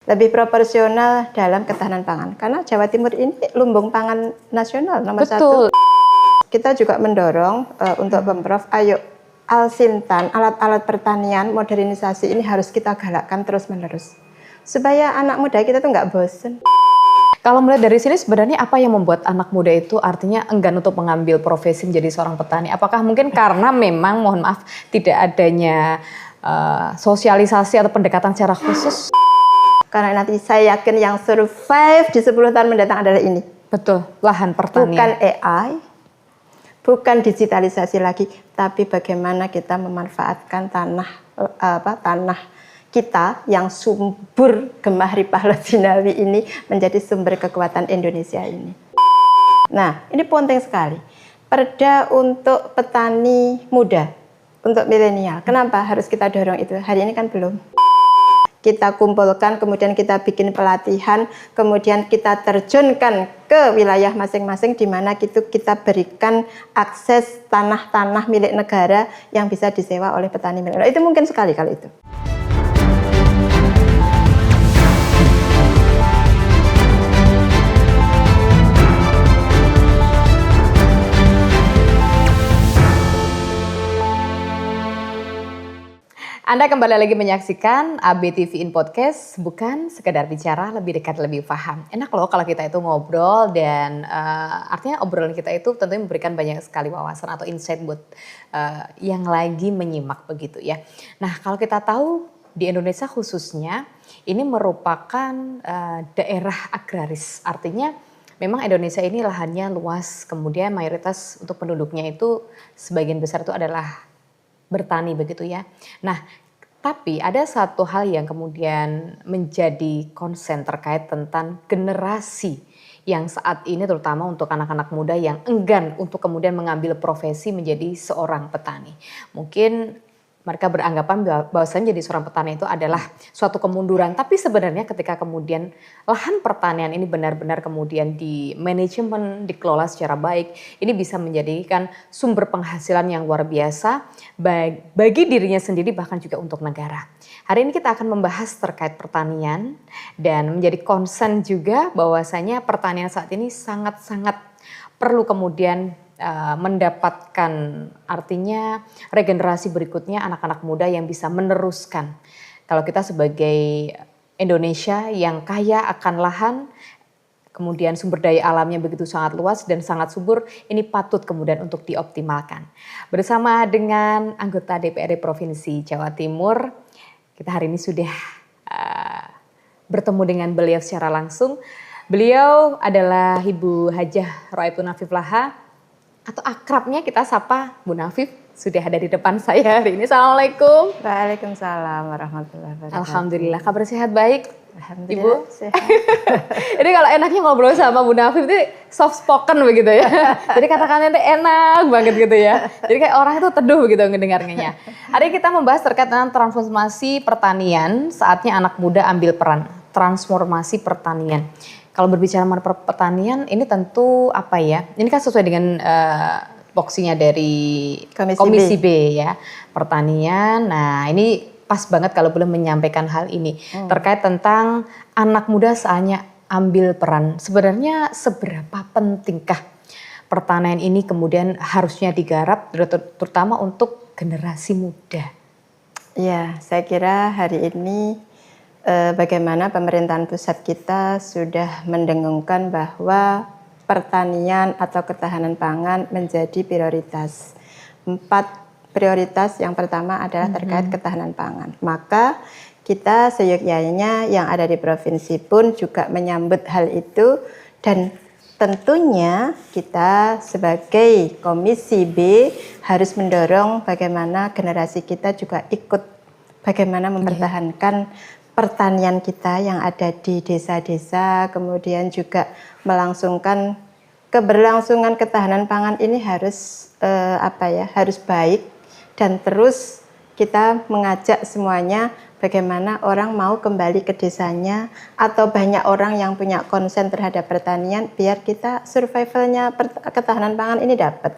lebih proporsional dalam ketahanan pangan. Karena Jawa Timur ini lumbung pangan nasional nomor Betul. 1. Kita juga mendorong untuk Pemprov, ayo Alsintan, alat-alat pertanian, modernisasi ini harus kita galakkan terus-menerus. Supaya anak muda kita tuh nggak bosen. Kalau melihat dari sini sebenarnya apa yang membuat anak muda itu artinya enggan untuk mengambil profesi menjadi seorang petani? Apakah mungkin karena memang mohon maaf tidak adanya sosialisasi atau pendekatan secara khusus? Karena nanti saya yakin yang survive di 10 tahun mendatang adalah ini. Betul, lahan pertanian. Bukan AI, bukan digitalisasi lagi, tapi bagaimana kita memanfaatkan tanah kita yang subur gemah ripah lodinawi ini menjadi sumber kekuatan Indonesia ini. Nah, ini penting sekali. Perda untuk petani muda, untuk milenial. Kenapa harus kita dorong itu? Hari ini kan belum. Kita kumpulkan, kemudian kita bikin pelatihan, kemudian kita terjunkan ke wilayah masing-masing di mana kita berikan akses tanah-tanah milik negara yang bisa disewa oleh petani milenial. Itu mungkin sekali kalau itu. Anda kembali lagi menyaksikan ABTV in Podcast, bukan sekedar bicara, lebih dekat, lebih paham. Enak loh kalau kita itu ngobrol dan artinya obrolan kita itu tentunya memberikan banyak sekali wawasan atau insight buat yang lagi menyimak begitu ya. Nah kalau kita tahu di Indonesia khususnya ini merupakan daerah agraris, artinya memang Indonesia ini lahannya luas, kemudian mayoritas untuk penduduknya itu sebagian besar itu adalah bertani begitu ya. Nah, tapi ada satu hal yang kemudian menjadi konsen terkait tentang generasi yang saat ini terutama untuk anak-anak muda yang enggan untuk kemudian mengambil profesi menjadi seorang petani. Mungkin mereka beranggapan bahwasanya jadi seorang petani itu adalah suatu kemunduran. Tapi sebenarnya ketika kemudian lahan pertanian ini benar-benar kemudian di manajemen, dikelola secara baik, ini bisa menjadikan sumber penghasilan yang luar biasa bagi dirinya sendiri bahkan juga untuk negara. Hari ini kita akan membahas terkait pertanian dan menjadi concern juga bahwasanya pertanian saat ini sangat-sangat perlu kemudian mendapatkan artinya regenerasi berikutnya anak-anak muda yang bisa meneruskan. Kalau kita sebagai Indonesia yang kaya akan lahan, kemudian sumber daya alamnya begitu sangat luas dan sangat subur, ini patut kemudian untuk dioptimalkan. Bersama dengan anggota DPRD Provinsi Jawa Timur, kita hari ini sudah bertemu dengan beliau secara langsung. Beliau adalah Ibu Hajah Roaipun Afif Laha, atau akrabnya kita sapa Bu Nafif, sudah ada di depan saya hari ini. Assalamualaikum. Waalaikumsalam warahmatullahi wabarakatuh. Alhamdulillah, kabar sehat baik? Alhamdulillah, Ibu sehat. Ini kalau enaknya ngobrol sama Bu Nafif itu soft spoken begitu ya. Jadi kata-katanya itu enak banget gitu ya. Jadi kayak orang itu teduh begitu ngedengarnya. Hari ini kita membahas terkait dengan transformasi pertanian, saatnya anak muda ambil peran. Transformasi pertanian. Kalau berbicara mengenai pertanian, ini tentu apa ya? Ini kan sesuai dengan boxingnya dari Komisi B ya, pertanian. Nah ini pas banget kalau boleh menyampaikan hal ini terkait tentang anak muda saatnya ambil peran. Sebenarnya seberapa pentingkah pertanian ini kemudian harusnya digarap, terutama untuk generasi muda? Ya, saya kira hari ini bagaimana pemerintahan pusat kita sudah mendengungkan bahwa pertanian atau ketahanan pangan menjadi prioritas. 4 prioritas yang pertama adalah terkait ketahanan pangan. Maka kita seyogyanya yang ada di provinsi pun juga menyambut hal itu dan tentunya kita sebagai Komisi B harus mendorong bagaimana generasi kita juga ikut bagaimana mempertahankan pertanian kita yang ada di desa-desa, kemudian juga melangsungkan keberlangsungan ketahanan pangan ini harus harus baik dan terus kita mengajak semuanya bagaimana orang mau kembali ke desanya atau banyak orang yang punya konsen terhadap pertanian biar kita survivalnya ketahanan pangan ini dapat.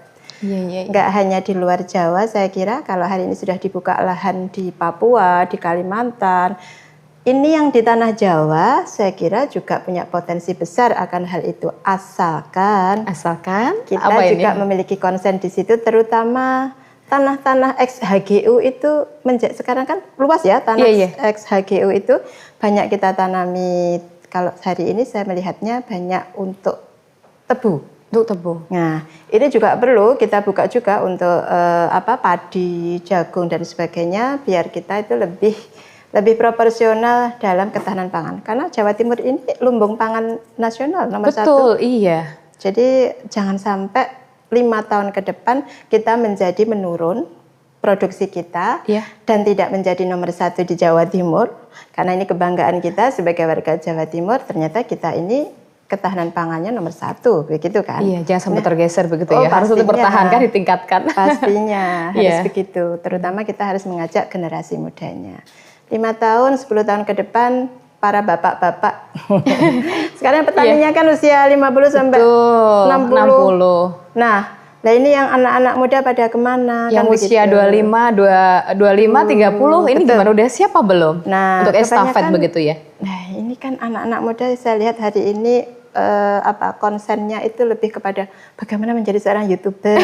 Nggak hanya di luar Jawa, saya kira kalau hari ini sudah dibuka lahan di Papua, di Kalimantan, Ini yang di tanah Jawa saya kira juga punya potensi besar akan hal itu, asalkan kita apa ini? juga memiliki konsen di situ, terutama tanah-tanah ex HGU itu sekarang kan luas ya tanah ex HGU itu banyak kita tanami. Kalau hari ini saya melihatnya banyak untuk tebu. Nah, ini juga perlu kita buka juga untuk padi, jagung dan sebagainya, biar kita itu lebih proporsional dalam ketahanan pangan. Karena Jawa Timur ini lumbung pangan nasional nomor satu. Betul, iya. Jadi jangan sampai 5 tahun ke depan kita menjadi menurun produksi kita dan tidak menjadi nomor satu di Jawa Timur. Karena ini kebanggaan kita sebagai warga Jawa Timur, ternyata kita ini ketahanan pangannya nomor satu, begitu kan? Iya, jangan sampai tergeser begitu ya. Harus dipertahankan, ditingkatkan. Pastinya harus begitu. Terutama kita harus mengajak generasi mudanya. 5 tahun, 10 tahun ke depan para bapak-bapak. Sekarang petaninya kan usia 50 sampai 60. Nah, ini yang anak-anak muda pada kemana? Yang usia 25, 30, ini gimana, udah siapa belum? Nah, untuk estafet begitu ya? Nah, ini kan anak-anak muda saya lihat hari ini konsennya itu lebih kepada bagaimana menjadi seorang YouTuber.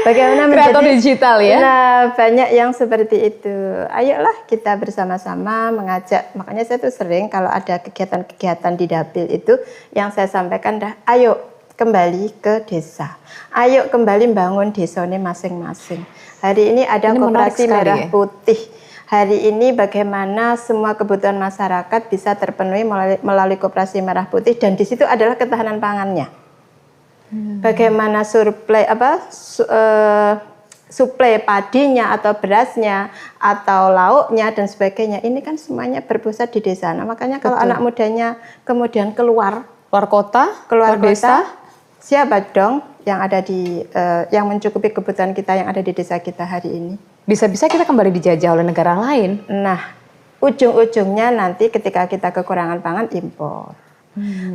Bagaimana kreator digital ya. Nah, banyak yang seperti itu. Ayolah kita bersama-sama mengajak. Makanya saya tuh sering kalau ada kegiatan-kegiatan di dapil itu yang saya sampaikan ayo kembali ke desa. Ayo kembali bangun desanya masing-masing. Hari ini ada Koperasi Merah Putih. Hari ini bagaimana semua kebutuhan masyarakat bisa terpenuhi melalui Koperasi Merah Putih, dan di situ adalah ketahanan pangannya. Bagaimana suplai padinya atau berasnya atau lauknya dan sebagainya. Ini kan semuanya berpusat di desa. Nah, makanya kalau anak mudanya kemudian keluar kota, siapa dong yang ada di yang mencukupi kebutuhan kita yang ada di desa kita hari ini? Bisa-bisa kita kembali dijajah oleh negara lain. Nah, ujung-ujungnya nanti ketika kita kekurangan pangan impor.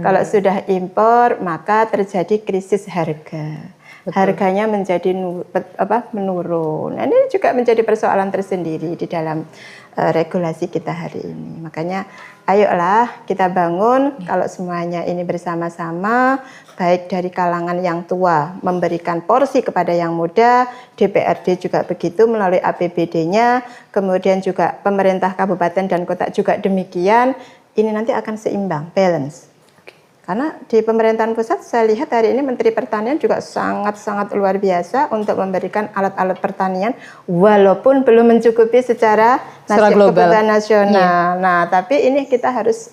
Kalau sudah impor, maka terjadi krisis harga. Harganya menjadi menurun. Nah, ini juga menjadi persoalan tersendiri di dalam regulasi kita hari ini. Makanya ayolah kita bangun kalau semuanya ini bersama-sama, baik dari kalangan yang tua memberikan porsi kepada yang muda, DPRD juga begitu melalui APBD-nya, kemudian juga pemerintah kabupaten dan kota juga demikian, ini nanti akan seimbang, balance. Karena di pemerintahan pusat saya lihat hari ini Menteri Pertanian juga sangat-sangat luar biasa untuk memberikan alat-alat pertanian walaupun belum mencukupi secara kebutuhan nasional. Nah, tapi ini kita harus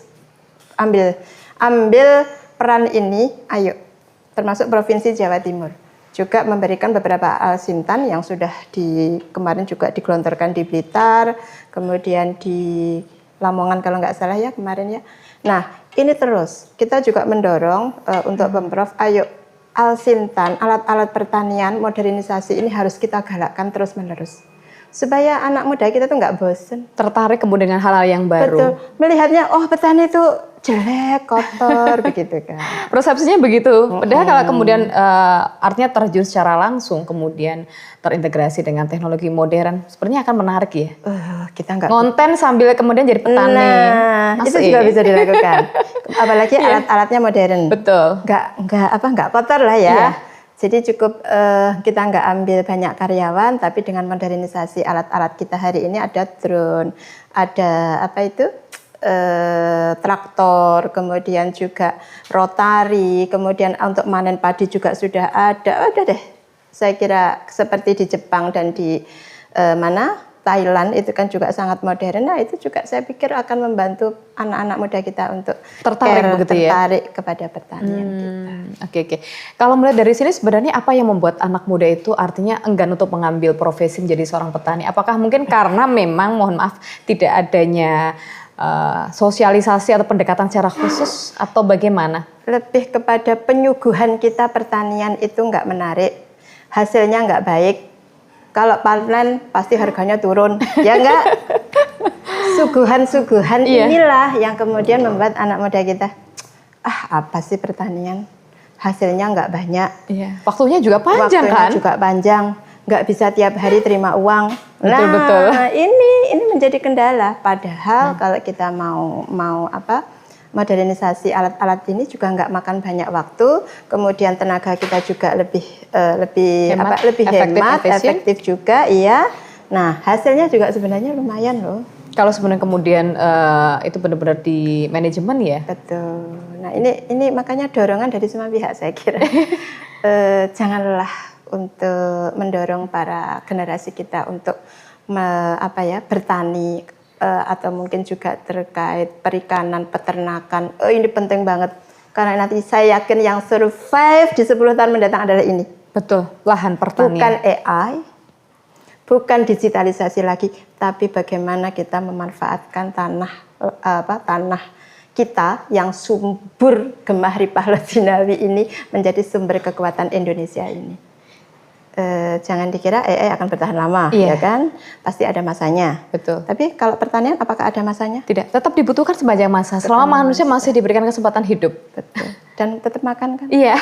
ambil peran ini, ayo, termasuk Provinsi Jawa Timur juga memberikan beberapa alsintan yang sudah kemarin juga digelontorkan di Blitar, kemudian di Lamongan kalau nggak salah ya kemarin ya. Nah, ini terus kita juga mendorong untuk Pemprov, ayo alsintan, alat-alat pertanian, modernisasi ini harus kita galakkan terus-menerus. Supaya anak muda kita tuh nggak bosen. Tertarik kemudian dengan hal-hal yang baru. Betul, melihatnya, oh petani itu jelek, kotor, begitu kan. Persepsinya begitu. Padahal kalau kemudian artinya terjun secara langsung, kemudian terintegrasi dengan teknologi modern, sepertinya akan menarik ya. Kita nggak konten sambil kemudian jadi petani. Nah, itu juga bisa dilakukan. Apalagi alat-alatnya modern. Betul. Nggak kotor lah ya. Iya. Jadi cukup kita nggak ambil banyak karyawan, tapi dengan modernisasi alat-alat kita hari ini ada drone, ada traktor, kemudian juga rotari, kemudian untuk manen padi juga sudah ada. Udah deh, saya kira seperti di Jepang dan di Thailand itu kan juga sangat modern. Nah, itu juga saya pikir akan membantu anak-anak muda kita untuk tertarik kepada pertanian kita. Oke. Kalau melihat dari sini sebenarnya apa yang membuat anak muda itu artinya enggan untuk mengambil profesi menjadi seorang petani? Apakah mungkin karena memang mohon maaf tidak adanya sosialisasi atau pendekatan secara khusus atau bagaimana? Lebih kepada penyuguhan kita pertanian itu nggak menarik, hasilnya nggak baik. Kalau panen pasti harganya turun, ya enggak? Suguhan-suguhan inilah yang kemudian membuat anak muda kita, apa sih pertanian? Hasilnya enggak banyak. Waktunya juga panjang kan? Juga panjang. nggak bisa tiap hari terima uang. Betul, Nah, betul. ini menjadi kendala. Padahal kalau kita mau modernisasi alat-alat ini juga nggak makan banyak waktu, kemudian tenaga kita juga lebih Hemat, lebih efektif, hemat, efisien. efektif juga, iya. Nah, hasilnya juga sebenarnya lumayan loh. Kalau sebenarnya kemudian itu benar-benar di manajemen ya. Betul. Nah, ini makanya dorongan dari semua pihak saya kira. Janganlah untuk mendorong para generasi kita untuk bertani atau mungkin juga terkait perikanan, peternakan. Ini penting banget karena nanti saya yakin yang survive di 10 tahun mendatang adalah ini. Betul, lahan pertanian. Bukan AI, bukan digitalisasi lagi, tapi bagaimana kita memanfaatkan tanah kita yang subur gemah ripah lodinawi ini menjadi sumber kekuatan Indonesia ini. Jangan dikira AI akan bertahan lama, Iya. ya kan? Pasti ada masanya. Betul. Tapi kalau pertanian, apakah ada masanya? Tidak, tetap dibutuhkan sepanjang masa. Selama manusia masih diberikan kesempatan hidup. Betul. Dan tetap makan kan? Iya.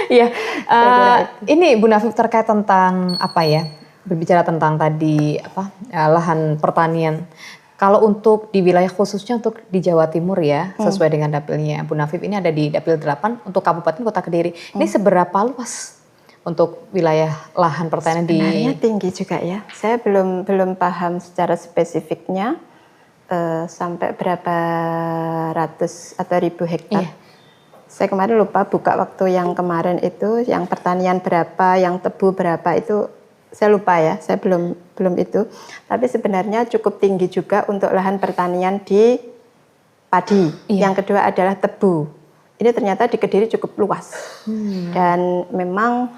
Iya. kira Ini Bu Nafif terkait tentang apa ya? Berbicara tentang tadi lahan pertanian. Kalau untuk di wilayah khususnya untuk di Jawa Timur ya, sesuai dengan dapilnya Bu Nafif ini ada di Dapil 8 untuk Kabupaten Kota Kediri. Ini seberapa luas untuk wilayah lahan pertanian Sebenarnya tinggi juga ya. Saya belum paham secara spesifiknya sampai berapa ratus atau ribu hektar. Iya. Saya kemarin lupa buka waktu yang kemarin itu, yang pertanian berapa, yang tebu berapa itu saya lupa ya. Saya belum itu. Tapi sebenarnya cukup tinggi juga untuk lahan pertanian di padi. Iya. Yang kedua adalah tebu. Ini ternyata di Kediri cukup luas. Dan memang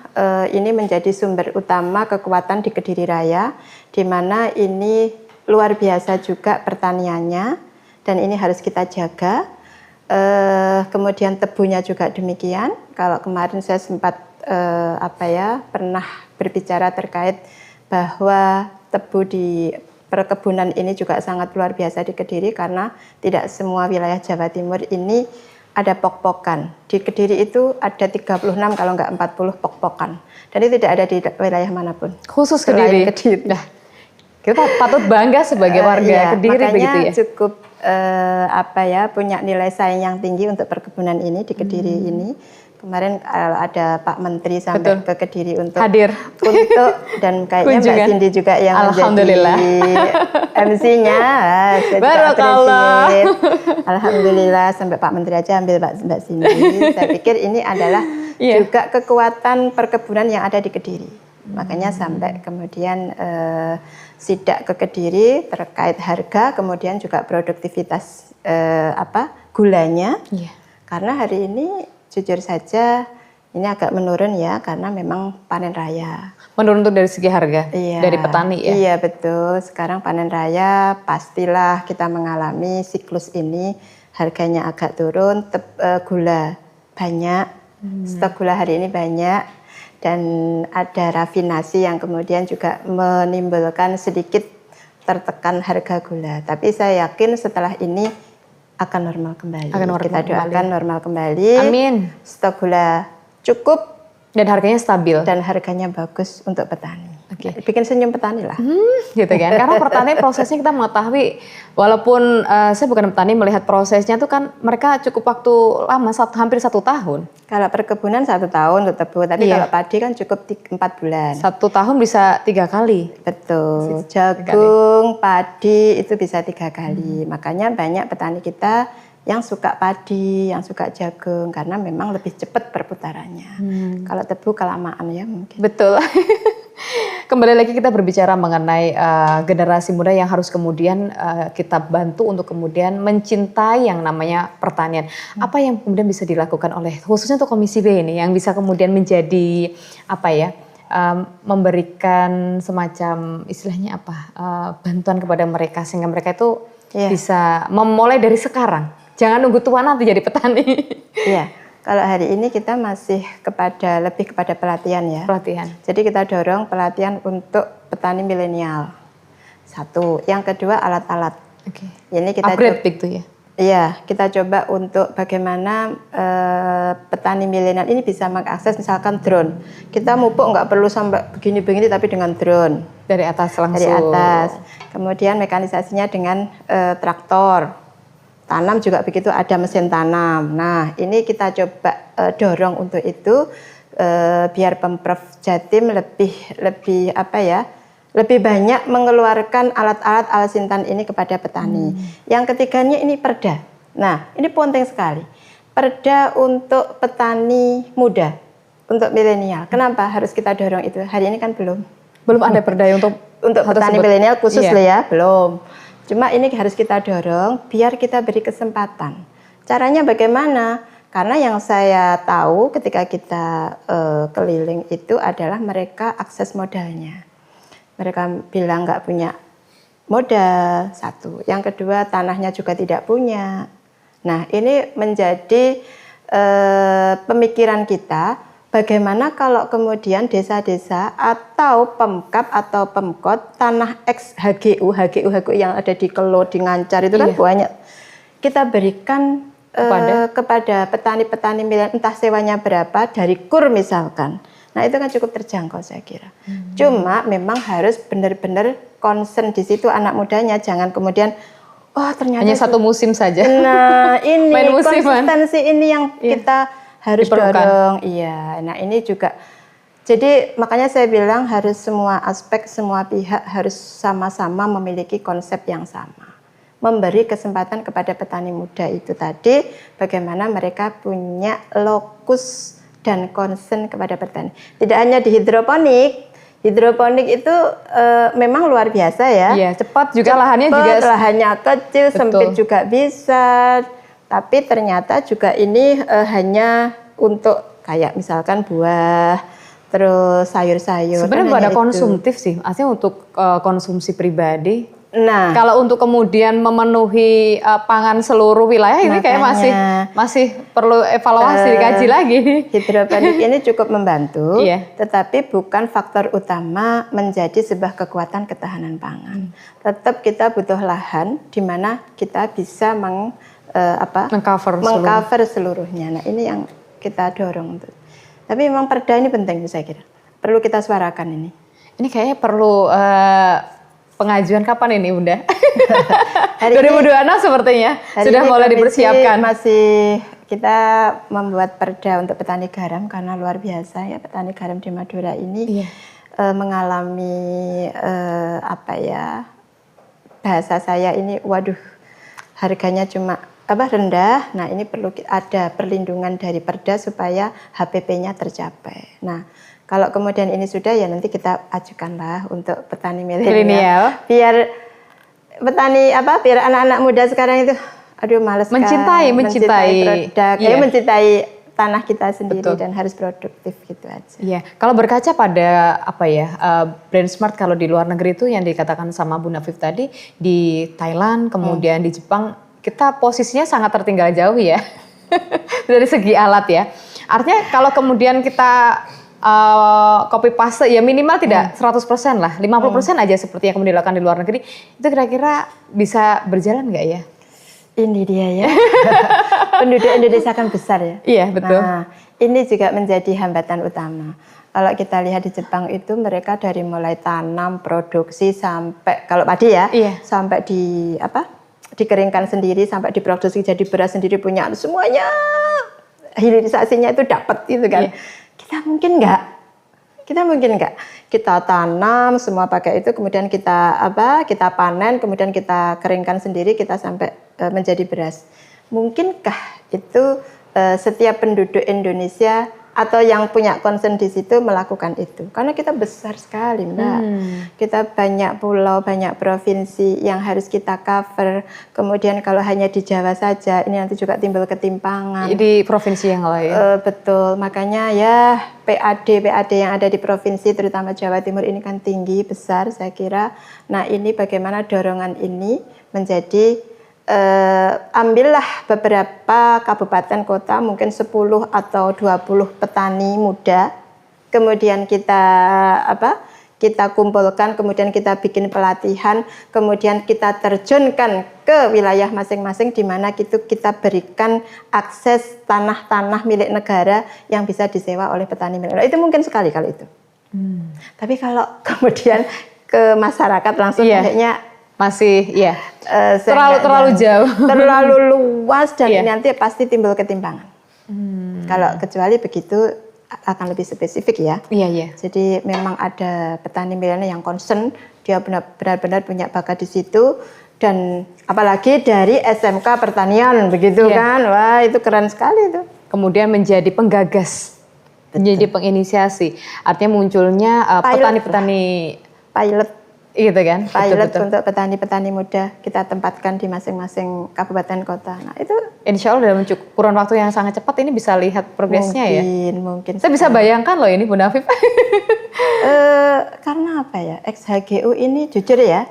ini menjadi sumber utama kekuatan di Kediri Raya, di mana ini luar biasa juga pertaniannya, dan ini harus kita jaga. Kemudian tebunya juga demikian. Kalau kemarin saya sempat pernah berbicara terkait bahwa tebu di perkebunan ini juga sangat luar biasa di Kediri, karena tidak semua wilayah Jawa Timur ini ada pok-pokan. Di Kediri itu ada 36 kalau nggak 40 pok-pokan. Dan itu tidak ada di wilayah manapun. khusus Selain Kediri. Kediri. Nah, kita patut bangga sebagai warga Kediri makanya begitu ya. Cukup punya nilai saing yang tinggi untuk perkebunan ini di Kediri ini. Kemarin ada Pak Menteri sampai ke Kediri untuk hadir dan kayaknya kunjungan. Mbak Cindy juga yang Alhamdulillah. menjadi MC-nya. Barakallah. Alhamdulillah, sampai Pak Menteri aja ambil Mbak Cindy. Saya pikir ini adalah juga kekuatan perkebunan yang ada di Kediri. Makanya sampai kemudian sidak ke Kediri terkait harga, kemudian juga produktivitas gulanya. Iya. Karena hari ini jujur saja ini agak menurun ya, karena memang panen raya. Menurun untuk dari segi harga dari petani ya. Iya betul. Sekarang panen raya pastilah kita mengalami siklus ini, harganya agak turun, gula banyak, stok gula hari ini banyak, dan ada rafinasi yang kemudian juga menimbulkan sedikit tertekan harga gula. Tapi saya yakin setelah ini akan normal kembali. Kita doakan normal kembali. Amin. Stok gula cukup dan harganya stabil. Dan harganya bagus untuk petani. Bikin senyum petani lah. Gitu kan. Karena pertanian prosesnya kita mengetahui, walaupun saya bukan petani, melihat prosesnya tuh kan mereka cukup waktu lama, hampir 1 tahun. Kalau perkebunan 1 tahun untuk tebu, tapi kalau padi kan cukup 4 bulan. 1 tahun bisa 3 kali. Betul. Jagung, padi itu bisa 3 kali. Makanya banyak petani kita yang suka padi, yang suka jagung, karena memang lebih cepat perputarannya. Kalau tebu kelamaan ya mungkin. Betul. Kembali lagi kita berbicara mengenai generasi muda yang harus kemudian kita bantu untuk kemudian mencintai yang namanya pertanian. Apa yang kemudian bisa dilakukan oleh khususnya untuk Komisi B ini yang bisa kemudian menjadi memberikan semacam istilahnya bantuan kepada mereka sehingga mereka itu bisa memulai dari sekarang. Jangan nunggu tua nanti jadi petani. Iya. Kalau hari ini kita masih lebih kepada pelatihan ya. Pelatihan. Jadi kita dorong pelatihan untuk petani milenial. 1. Yang kedua alat-alat. Oke. Ini kita upgrade gitu ya. Iya, kita coba untuk bagaimana petani milenial ini bisa mengakses misalkan drone. Kita mupuk nggak perlu sampai begini-begini tapi dengan drone. Dari atas langsung. Dari atas. Kemudian mekanisasinya dengan traktor. Tanam juga begitu, ada mesin tanam. Nah, ini kita coba dorong untuk itu biar Pemprov Jatim lebih apa ya? Lebih banyak mengeluarkan alat-alat alsintan ini kepada petani. Yang ketiganya ini perda. Nah, ini penting sekali. Perda untuk petani muda, untuk milenial. Kenapa harus kita dorong itu? Hari ini kan belum ada perda untuk petani milenial khusus loh ya, belum. Cuma ini harus kita dorong biar kita beri kesempatan. Caranya bagaimana? Karena yang saya tahu ketika kita keliling itu adalah mereka akses modalnya. Mereka bilang nggak punya modal, satu. Yang kedua, tanahnya juga tidak punya. Nah, ini menjadi pemikiran kita, bagaimana kalau kemudian desa-desa atau Pemkab atau Pemkot, tanah ex HGU yang ada di Kelo, di Ngancar itu kan banyak. Kita berikan kepada petani-petani milenial, entah sewanya berapa, dari KUR misalkan. Nah, itu kan cukup terjangkau saya kira. Cuma memang harus benar-benar concern di situ anak mudanya, jangan kemudian ternyata hanya satu musim saja. Nah, ini konsistensi ini yang kita harus dorong. Iya. Nah, ini juga jadi makanya saya bilang harus semua aspek, semua pihak harus sama-sama memiliki konsep yang sama. Memberi kesempatan kepada petani muda itu tadi bagaimana mereka punya lokus dan concern kepada petani. Tidak hanya di hidroponik. Hidroponik itu memang luar biasa ya. Iya, cepat juga lahannya juga. Lahannya kecil, sempit juga bisa. Tapi ternyata juga ini hanya untuk kayak misalkan buah, terus sayur-sayur. Sebenarnya pada konsumtif sih, artinya untuk konsumsi pribadi. Nah, kalau untuk kemudian memenuhi pangan seluruh wilayah ini kayak masih perlu evaluasi, dikaji lagi. Hidroponik ini cukup membantu, tetapi bukan faktor utama menjadi sebuah kekuatan ketahanan pangan. Tetap kita butuh lahan di mana kita bisa mengcover seluruhnya. Nah, ini yang kita dorong untuk. Tapi memang perda ini penting saya kira. Perlu kita suarakan ini. Ini kayaknya perlu pengajuan kapan ini Bunda? 2026 sepertinya sudah mulai dipersiapkan. Masih kita membuat perda untuk petani garam karena luar biasa ya petani garam di Madura ini mengalami bahasa saya ini harganya cuma rendah. Nah, ini perlu ada perlindungan dari perda supaya HPP-nya tercapai. Nah, kalau kemudian ini sudah ya nanti kita ajukanlah untuk petani milenial. Biar petani biar anak-anak muda sekarang itu males mencintai produk, mencintai tanah kita sendiri. Betul. Dan harus produktif gitu aja. Iya. Kalau berkaca pada Brand Smart kalau di luar negeri itu yang dikatakan sama Bu Nafif tadi di Thailand, kemudian di Jepang, kita posisinya sangat tertinggal jauh ya dari segi alat ya. Artinya kalau kemudian kita copy paste ya minimal tidak 100% lah, 50% aja seperti yang kemudian dilakukan di luar negeri, itu kira-kira bisa berjalan nggak ya? Ini dia ya, penduduk Indonesia kan besar ya. Iya betul. Nah, ini juga menjadi hambatan utama. Kalau kita lihat di Jepang itu mereka dari mulai tanam, produksi sampai kalau padi ya, sampai dikeringkan sendiri sampai diproduksi jadi beras sendiri punya semuanya, hilirisasinya itu dapat gitu kan. Kita mungkin enggak. Kita tanam semua pakai itu, kemudian kita panen, kemudian kita keringkan sendiri, kita sampai menjadi beras. Mungkinkah itu setiap penduduk Indonesia atau yang punya concern di situ melakukan itu? Karena kita besar sekali, Mbak. Kita banyak pulau, banyak provinsi yang harus kita cover. Kemudian kalau hanya di Jawa saja, ini nanti juga timbul ketimpangan. Di provinsi yang lain. Betul, makanya ya PAD yang ada di provinsi, terutama Jawa Timur ini kan tinggi, besar saya kira. Nah, ini bagaimana dorongan ini menjadi ambillah beberapa kabupaten kota, mungkin 10 atau 20 petani muda, kemudian kita kita kumpulkan, kemudian kita bikin pelatihan, kemudian kita terjunkan ke wilayah masing-masing di mana kita berikan akses tanah-tanah milik negara yang bisa disewa oleh petani milik negara. Itu mungkin sekali kalau itu. Tapi kalau kemudian ke masyarakat langsung kayaknya masih terlalu jauh, terlalu luas dan nanti pasti timbul ketimpangan. Kalau kecuali begitu akan lebih spesifik ya. Jadi memang ada petani milenial yang concern, dia benar-benar punya bakat di situ, dan apalagi dari SMK Pertanian begitu kan, wah itu keren sekali itu. Kemudian menjadi penggagas, menjadi penginisiasi, artinya munculnya petani-petani pilot. Gitu kan? Pilot untuk petani-petani muda kita tempatkan di masing-masing kabupaten kota. Nah itu insya Allah dalam kurun waktu yang sangat cepat ini bisa lihat progresnya mungkin. Saya bisa bayangkan loh ini Bu Nafif. Karena apa ya, XHGU ini jujur ya,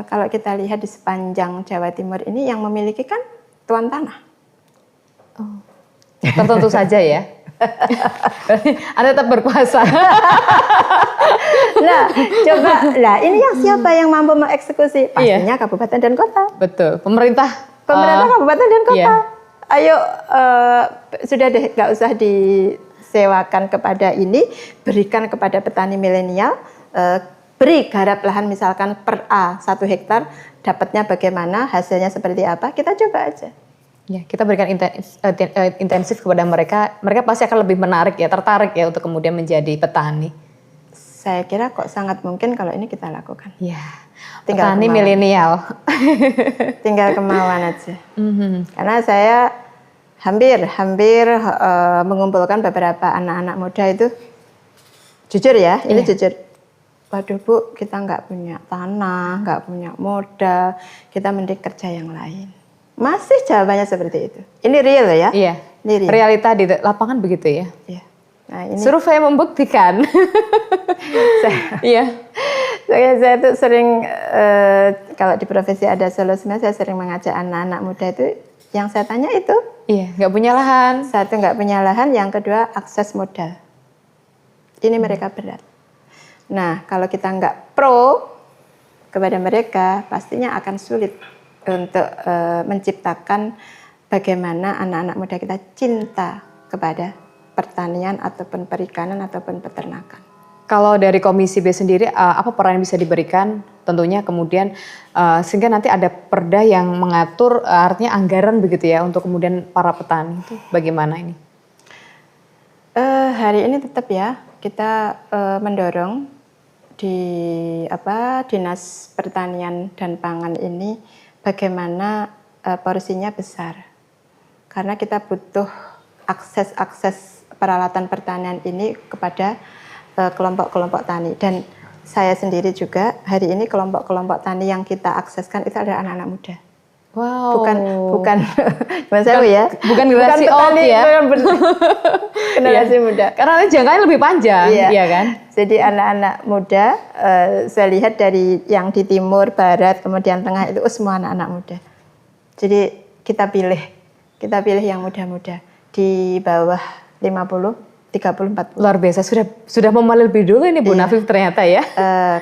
kalau kita lihat di sepanjang Jawa Timur ini yang memiliki kan tuan tanah. Tertentu saja ya. Anda tetap berkuasa. Nah, coba ini yang siapa yang mampu mengeksekusi? Pastinya kabupaten dan kota. Betul, pemerintah kabupaten dan kota. Ayo, sudah deh, nggak usah disewakan kepada ini, berikan kepada petani milenial, beri garap lahan misalkan per A 1 hektar, dapatnya bagaimana, hasilnya seperti apa, kita coba aja. Ya, kita berikan intensif kepada mereka pasti akan lebih tertarik ya untuk kemudian menjadi petani. Saya kira kok sangat mungkin kalau ini kita lakukan. Ya, petani milenial. Tinggal kemauan aja. Karena saya hampir mengumpulkan beberapa anak-anak muda itu, jujur ya, ini jujur. Waduh Bu, kita nggak punya tanah, nggak punya modal, kita mending kerja yang lain. Masih jawabannya seperti itu. Ini real ya? Iya. Ini real. Realita di lapangan begitu ya? Iya. Nah, ini survei membuktikan. Saya tuh sering kalau di profesi ada solusinya, saya sering mengajak anak-anak muda itu, yang saya tanya itu. Iya, nggak punya lahan. Satu, nggak punya lahan, yang kedua akses modal. Ini mereka berat. Nah, kalau kita nggak pro kepada mereka, pastinya akan sulit untuk menciptakan bagaimana anak-anak muda kita cinta kepada pertanian ataupun perikanan ataupun peternakan. Kalau dari Komisi B sendiri, apa peran yang bisa diberikan? Tentunya kemudian sehingga nanti ada perda yang mengatur, artinya anggaran begitu ya untuk kemudian para petani itu bagaimana ini? Hari ini tetap ya kita mendorong di Dinas Pertanian dan Pangan ini bagaimana porsinya besar, karena kita butuh akses peralatan pertanian ini kepada kelompok-kelompok tani. Dan saya sendiri juga hari ini kelompok-kelompok tani yang kita akseskan itu adalah anak-anak muda. Wow. Bukan ya. Bukan generasi old ya. Generasi muda. Karena jangkanya lebih panjang, iya kan? Jadi anak-anak muda, saya lihat dari yang di timur, barat, kemudian tengah itu semua anak-anak muda. Jadi kita pilih yang muda-muda di bawah 50, 30, 40. Luar biasa, sudah memilih lebih dulu ini Bu Nafif ternyata ya.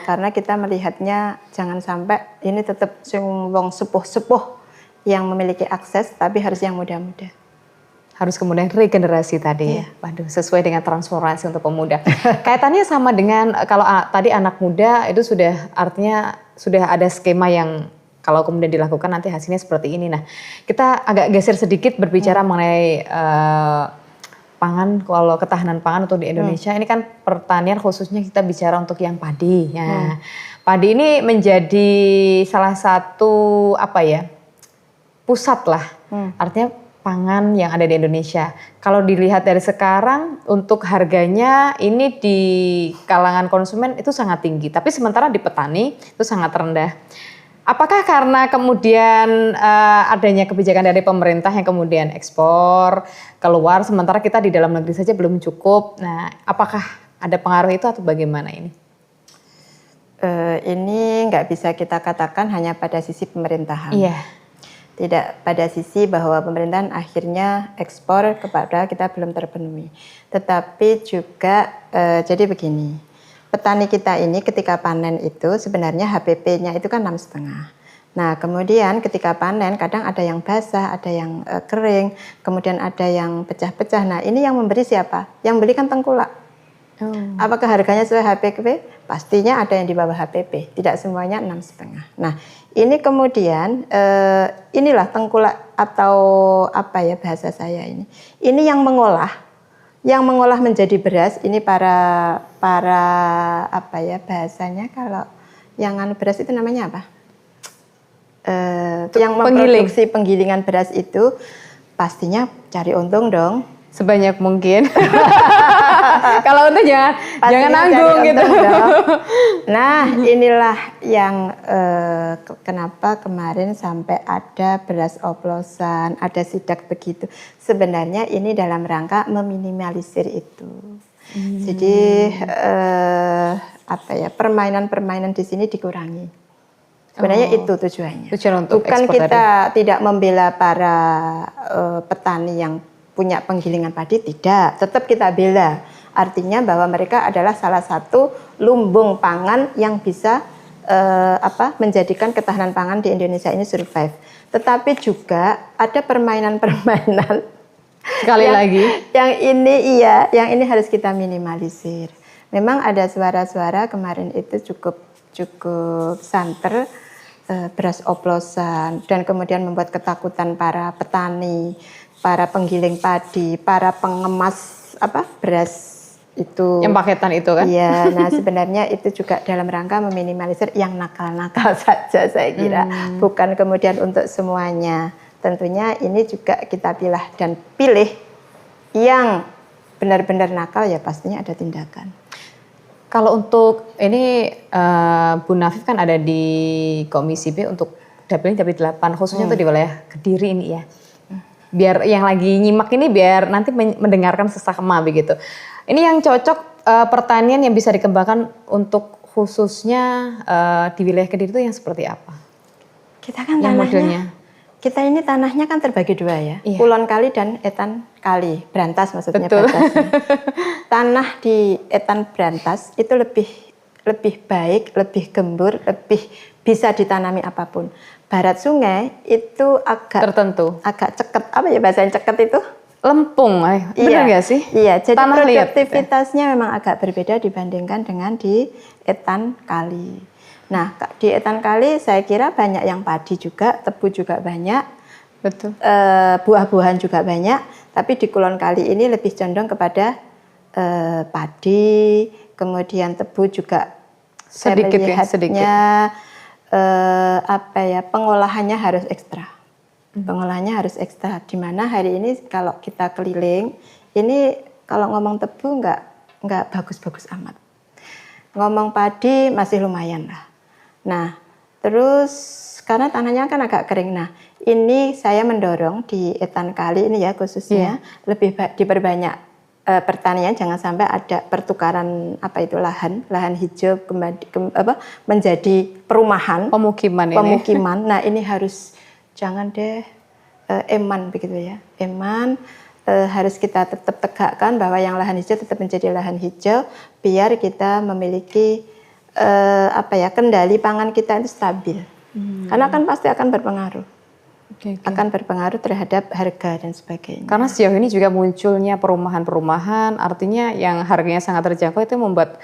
Karena kita melihatnya jangan sampai ini tetap wong sepuh-sepuh yang memiliki akses, tapi harus yang muda-muda. Harus kemudian regenerasi tadi ya. Waduh, sesuai dengan transformasi untuk pemuda. Kaitannya sama dengan kalau tadi anak muda itu artinya sudah ada skema yang kalau kemudian dilakukan nanti hasilnya seperti ini. Nah, kita agak geser sedikit berbicara mengenai pangan, kalau ketahanan pangan untuk di Indonesia. Ini kan pertanian, khususnya kita bicara untuk yang padi. Nah, padi ini menjadi salah satu pusat lah. Artinya pangan yang ada di Indonesia. Kalau dilihat dari sekarang, untuk harganya ini di kalangan konsumen itu sangat tinggi. Tapi sementara di petani itu sangat rendah. Apakah karena kemudian adanya kebijakan dari pemerintah yang kemudian ekspor keluar, sementara kita di dalam negeri saja belum cukup. Nah, apakah ada pengaruh itu atau bagaimana ini? Ini nggak bisa kita katakan hanya pada sisi pemerintahan. Iya. Tidak pada sisi bahwa pemerintahan akhirnya ekspor kepada kita belum terpenuhi. Tetapi juga jadi begini, petani kita ini ketika panen itu sebenarnya HPP-nya itu kan 6,5. Nah, kemudian ketika panen kadang ada yang basah, ada yang kering, kemudian ada yang pecah-pecah. Nah, ini yang memberi siapa? Yang beli kan tengkulak. Apakah harganya sesuai HPP? Pastinya ada yang di bawah HPP, tidak semuanya 6,5. Nah, ini kemudian inilah tengkulak atau apa ya bahasa saya ini. Ini yang mengolah menjadi beras. Ini para apa ya bahasanya kalau yang beras itu namanya apa? Yang memproduksi penggilingan beras itu pastinya cari untung dong. Sebanyak mungkin. Kalau untuk jangan nanggung gitu. Nah, inilah yang kenapa kemarin sampai ada beras oplosan, ada sidak begitu. Sebenarnya ini dalam rangka meminimalisir itu. Jadi apa ya, permainan-permainan di sini dikurangi. Sebenarnya itu tujuannya. Bukan kita tidak membela para petani yang punya penggilingan padi, tidak. Tetap kita bela. Artinya bahwa mereka adalah salah satu lumbung pangan yang bisa menjadikan ketahanan pangan di Indonesia ini survive. Tetapi juga ada permainan-permainan sekali lagi yang ini harus kita minimalisir. Memang ada suara-suara kemarin itu cukup santer, beras oplosan, dan kemudian membuat ketakutan para petani, para penggiling padi, para pengemas beras itu. Yang paketan itu kan? Iya, nah sebenarnya itu juga dalam rangka meminimalisir yang nakal-nakal saja saya kira, bukan kemudian untuk semuanya. Tentunya ini juga kita pilih yang benar-benar nakal, ya pastinya ada tindakan. Kalau untuk ini Bu Nafif kan ada di Komisi B untuk Dapil 8 khususnya tuh di wilayah Kediri ini ya. Biar yang lagi nyimak ini biar nanti mendengarkan sesama begitu. Ini yang cocok pertanian yang bisa dikembangkan untuk khususnya di wilayah Kediri itu yang seperti apa? Kita kan tanahnya, kita ini tanahnya kan terbagi dua ya, Kulon Kali dan Etan Kali, Brantas maksudnya. Betul. Tanah di Etan Brantas itu lebih baik, lebih gembur, lebih bisa ditanami apapun. Barat sungai itu agak tertentu, agak ceket, apa ya bahasanya ceket itu? Lempung, benar nggak sih? Iya, jadi tanah produktivitasnya memang agak berbeda dibandingkan dengan di Etan Kali. Nah, di Etan Kali saya kira banyak yang padi juga, tebu juga banyak, betul. Buah-buahan juga banyak, tapi di Kulon Kali ini lebih condong kepada padi, kemudian tebu juga sedikit saya melihatnya, pengolahannya harus ekstra. Pengolahannya harus ekstra, di mana hari ini kalau kita keliling, ini kalau ngomong tebu nggak bagus-bagus amat. Ngomong padi masih lumayan lah. Nah, terus karena tanahnya kan agak kering. Nah, ini saya mendorong di Etan Kali ini ya khususnya lebih diperbanyak pertanian, jangan sampai ada pertukaran lahan hijau menjadi perumahan, pemukiman. Nah, ini harus jangan deh eman begitu ya. Eman harus kita tetap tegakkan bahwa yang lahan hijau tetap menjadi lahan hijau biar kita memiliki kendali pangan kita itu stabil. Karena kan pasti akan berpengaruh. Akan berpengaruh terhadap harga dan sebagainya. Karena sejauh ini juga munculnya perumahan-perumahan, artinya yang harganya sangat terjangkau itu membuat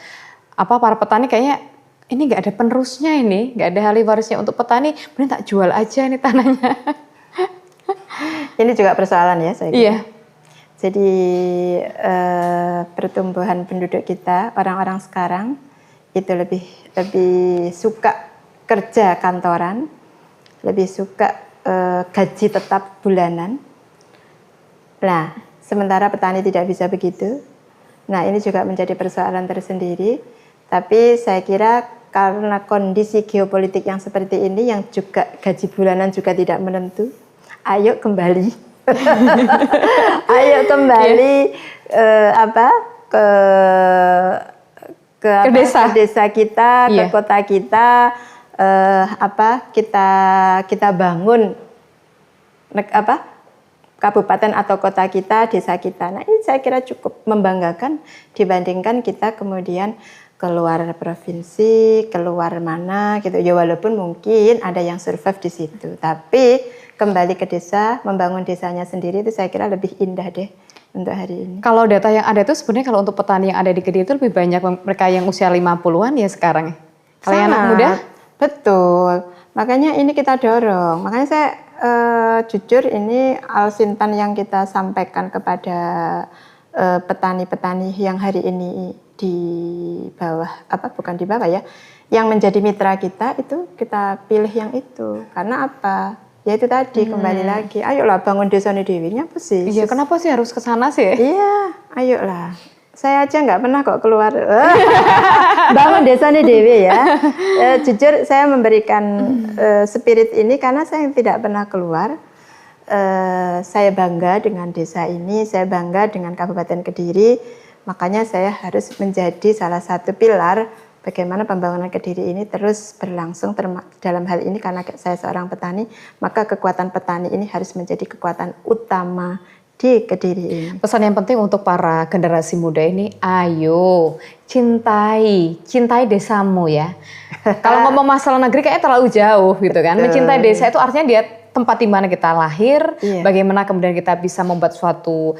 para petani kayaknya ini nggak ada penerusnya, ini nggak ada ahli warisnya untuk petani, mending tak jual aja nih tanahnya. Ini juga persoalan ya saya kira. Iya. Jadi pertumbuhan penduduk kita, orang-orang sekarang itu lebih suka kerja kantoran, lebih suka gaji tetap bulanan. Nah, sementara petani tidak bisa begitu. Nah, ini juga menjadi persoalan tersendiri. Tapi saya kira karena kondisi geopolitik yang seperti ini, yang juga gaji bulanan juga tidak menentu, ayo kembali, ayo kembali ke desa kita, ke kota kita. kita bangun kabupaten atau kota kita, desa kita. Nah ini saya kira cukup membanggakan dibandingkan kita kemudian keluar provinsi, keluar mana gitu. Ya walaupun mungkin ada yang survive di situ, tapi kembali ke desa, membangun desanya sendiri itu saya kira lebih indah deh untuk hari ini. Kalau data yang ada itu sebenarnya kalau untuk petani yang ada di Kediri itu lebih banyak mereka yang usia 50-an ya sekarang. Kalau yang anak muda? Betul. Makanya ini kita dorong. Makanya saya jujur ini Alsintan yang kita sampaikan kepada petani-petani yang hari ini di bawah, bukan di bawah ya, yang menjadi mitra kita itu kita pilih yang itu. Karena apa? Ya itu tadi kembali lagi, ayolah bangun desa dewi, apa sih? Iya, kenapa sih harus ke sana sih? Iya, ayolah. Saya aja nggak pernah kok keluar bangun desa dewi ya. Jujur saya memberikan spirit ini karena saya tidak pernah keluar. Saya bangga dengan desa ini, saya bangga dengan Kabupaten Kediri. Makanya saya harus menjadi salah satu pilar bagaimana pembangunan Kediri ini terus berlangsung dalam hal ini karena saya seorang petani, maka kekuatan petani ini harus menjadi kekuatan utama di Kediri ini. Pesan yang penting untuk para generasi muda ini, ayo cintai desamu ya. Kalau ngomong masalah negeri kayaknya terlalu jauh gitu kan. Mencintai desa itu artinya dia tempat di mana kita lahir, bagaimana kemudian kita bisa membuat suatu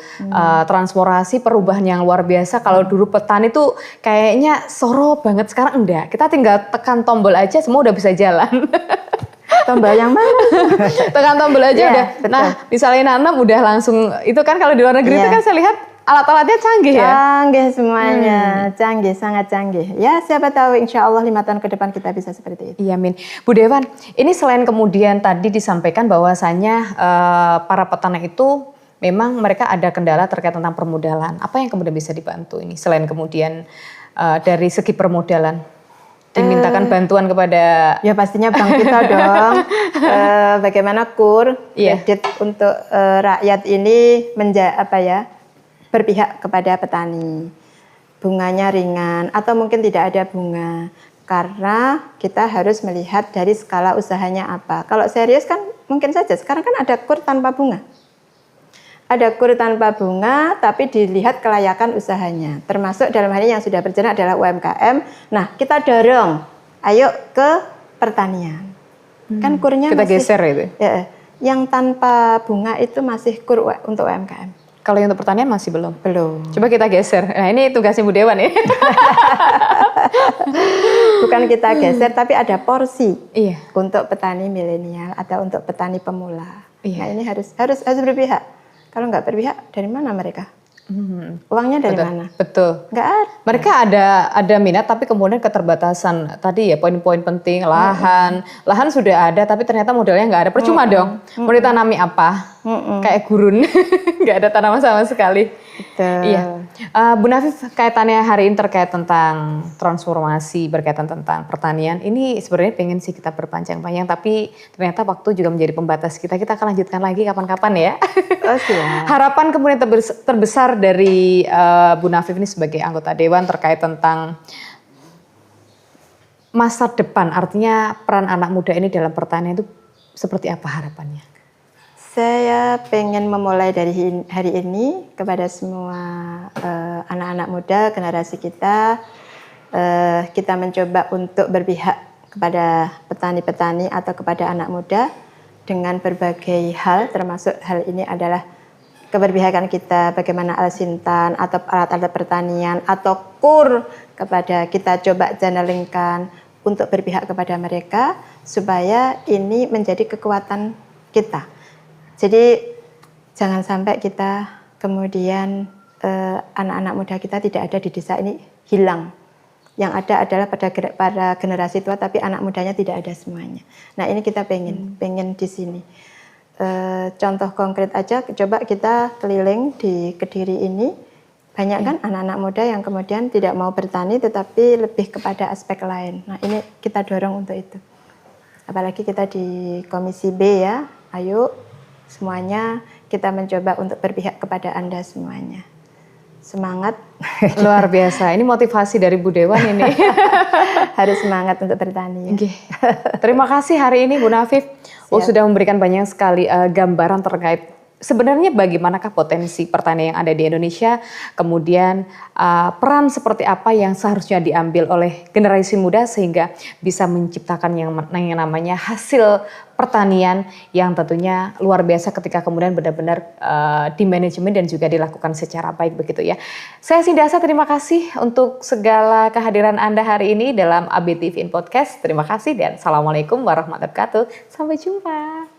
transformasi, perubahan yang luar biasa. Kalau dulu petani tuh kayaknya soro banget, sekarang enggak. Kita tinggal tekan tombol aja semua udah bisa jalan. Tombol yang mana? Tekan tombol aja udah. Betul. Nah, misalnya nanam udah langsung, itu kan kalau di luar negeri itu kan saya lihat alat-alatnya canggih ya? Canggih semuanya, canggih, sangat canggih. Ya siapa tahu insya Allah 5 tahun ke depan kita bisa seperti itu. Iya Min. Bu Dewan, ini selain kemudian tadi disampaikan bahwasanya para petani itu memang mereka ada kendala terkait tentang permodalan. Apa yang kemudian bisa dibantu ini selain kemudian dari segi permodalan? Dimintakan bantuan kepada... Ya pastinya bank kita dong. Bagaimana kredit untuk rakyat ini berpihak kepada petani. Bunganya ringan atau mungkin tidak ada bunga. Karena kita harus melihat dari skala usahanya apa. Kalau serius kan mungkin saja. Sekarang kan ada kur tanpa bunga. Ada kur tanpa bunga tapi dilihat kelayakan usahanya. Termasuk dalam hal ini yang sudah berjalan adalah UMKM. Nah kita dorong, ayo ke pertanian. Kan kurnya kita masih, geser itu? Ya, yang tanpa bunga itu masih kur untuk UMKM. Kalau yang untuk pertanian masih belum? Belum. Coba kita geser. Nah ini tugasnya Bu Dewan ya. Bukan kita geser, tapi ada porsi untuk petani milenial atau untuk petani pemula. Nah ini harus berpihak. Kalau nggak berpihak, dari mana mereka? Uangnya dari mana? Betul. Nggak ada. Mereka ada minat, tapi kemudian keterbatasan. Tadi ya poin-poin penting, lahan sudah ada, tapi ternyata modalnya nggak ada. Percuma dong. Mau ditanami apa? Kayak gurun, nggak ada tanaman sama sekali. Betul. Iya. Bu Nafif, kaitannya hari ini terkait tentang transformasi berkaitan tentang pertanian. Ini sebenarnya pengen sih kita berpanjang-panjang, tapi ternyata waktu juga menjadi pembatas kita. Kita akan lanjutkan lagi kapan-kapan ya. Oh, siap. Harapan kemudian terbesar dari Bu Nafif ini sebagai anggota Dewan terkait tentang masa depan, artinya peran anak muda ini dalam pertanian itu seperti apa harapannya? Saya pengen memulai dari hari ini kepada semua anak-anak muda, generasi kita mencoba untuk berpihak kepada petani-petani atau kepada anak muda dengan berbagai hal, termasuk hal ini adalah keberpihakan kita bagaimana Alsintan atau alat-alat pertanian atau kur kepada kita coba channelingkan untuk berpihak kepada mereka supaya ini menjadi kekuatan kita. Jadi jangan sampai kita kemudian anak-anak muda kita tidak ada di desa ini hilang. Yang ada adalah pada generasi tua tapi anak mudanya tidak ada semuanya. Nah ini kita pengen di sini. Contoh konkret aja, coba kita keliling di Kediri ini. Banyak kan anak-anak muda yang kemudian tidak mau bertani tetapi lebih kepada aspek lain. Nah ini kita dorong untuk itu. Apalagi kita di Komisi B ya, ayo semuanya kita mencoba untuk berpihak kepada Anda semuanya. Semangat. Luar biasa, ini motivasi dari Bu Dewan ini. Harus semangat untuk bertani. Ya. Terima kasih hari ini Bu Nafif. Sudah memberikan banyak sekali gambaran terkait sebenarnya bagaimanakah potensi pertanian yang ada di Indonesia, kemudian peran seperti apa yang seharusnya diambil oleh generasi muda sehingga bisa menciptakan yang namanya hasil pertanian yang tentunya luar biasa ketika kemudian benar-benar di manajemen dan juga dilakukan secara baik begitu ya. Saya Sindasa, terima kasih untuk segala kehadiran Anda hari ini dalam ABTV in Podcast. Terima kasih dan Assalamualaikum warahmatullahi wabarakatuh. Sampai jumpa.